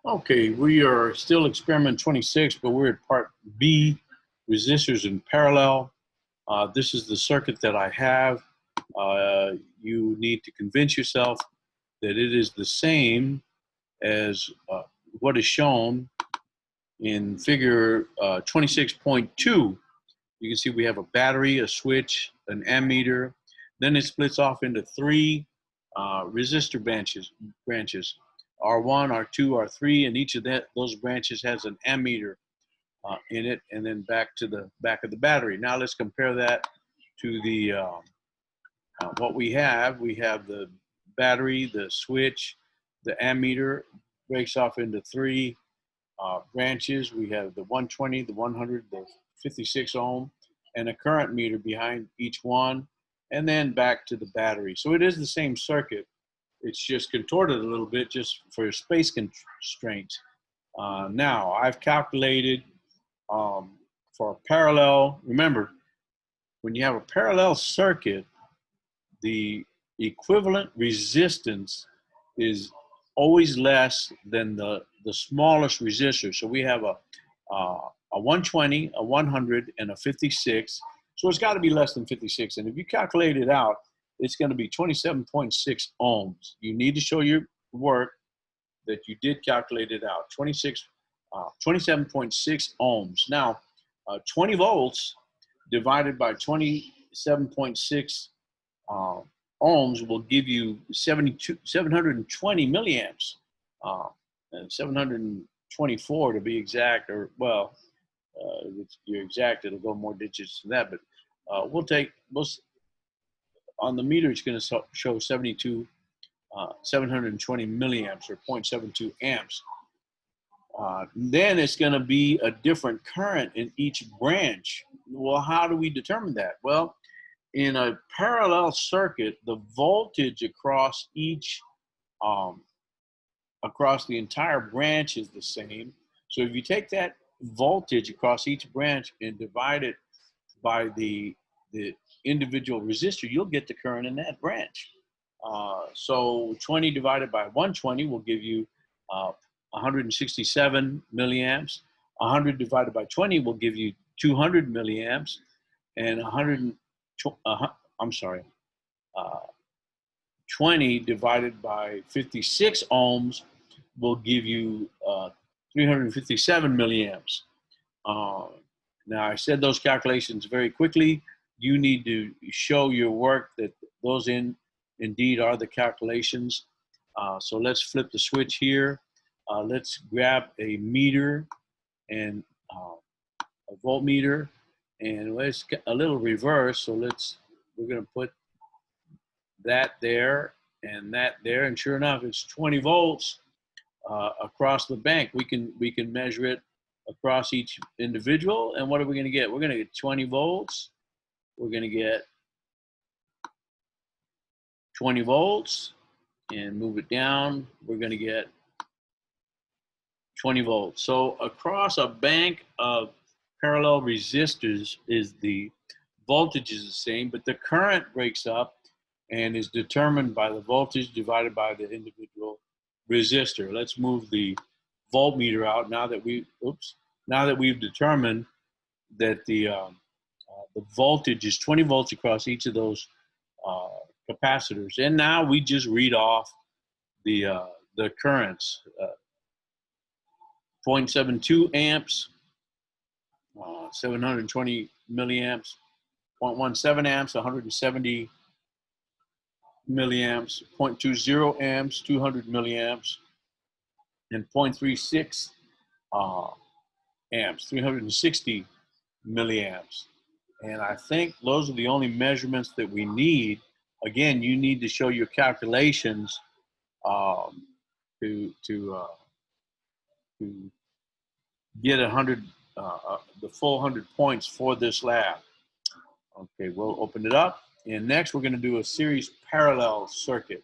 Okay, we are still experiment 26, but we're at part B, resistors in parallel. This is the circuit that I have. You need to convince yourself that it is the same as what is shown in figure 26.2. You can see we have a battery, a switch, an ammeter. Then it splits off into three resistor branches, R1, R2, R3, and each of those branches has an ammeter in it, and then back to the back of the battery. Now let's compare that to the what we have. We have the battery, the switch, the ammeter breaks off into three branches. We have the 120, the 100, the 56 ohm, and a current meter behind each one, and then back to the battery. So it is the same circuit. It's just contorted a little bit just for space constraints. Now, I've calculated for a parallel. Remember, when you have a parallel circuit, the equivalent resistance is always less than the smallest resistor. So we have a 120, a 100, and a 56. So it's got to be less than 56. And if you calculate it out, it's going to be 27.6 ohms. You need to show your work that you did calculate it out. 27.6 ohms. Now, 20 volts divided by 27.6 ohms will give you 720 milliamps, 724 to be exact, or well, if you're exact, it'll go more digits than that, but on the meter, it's going to show 720 milliamps, or 0.72 amps. Then it's going to be a different current in each branch. Well, how do we determine that? Well, in a parallel circuit, the voltage across the entire branch is the same. So if you take that voltage across each branch and divide it by the individual resistor, you'll get the current in that branch. So 20 divided by 120 will give you 167 milliamps. 100 divided by 20 will give you 200 milliamps, and 20 divided by 56 ohms will give you 357 milliamps. Now, I said those calculations very quickly. You need to show your work that those indeed are the calculations. So let's flip the switch here. Let's grab a meter and a voltmeter, and let's get a little reverse. So we're going to put that there and that there, and sure enough, it's 20 volts across the bank. We can measure it across each individual, and what are we going to get? We're going to get 20 volts. We're going to get 20 volts, and move it down. We're going to get 20 volts. So across a bank of parallel resistors, the voltage is the same, but the current breaks up and is determined by the voltage divided by the individual resistor. Let's move the voltmeter out now that we've determined that the voltage is 20 volts across each of those capacitors. And now we just read off the currents. 0.72 amps, 720 milliamps, 0.17 amps, 170 milliamps, 0.20 amps, 200 milliamps, and 0.36 amps, 360 milliamps. And I think those are the only measurements that we need. Again, you need to show your calculations to get the full 100 points for this lab. Okay, we'll open it up. And next, we're going to do a series parallel circuit.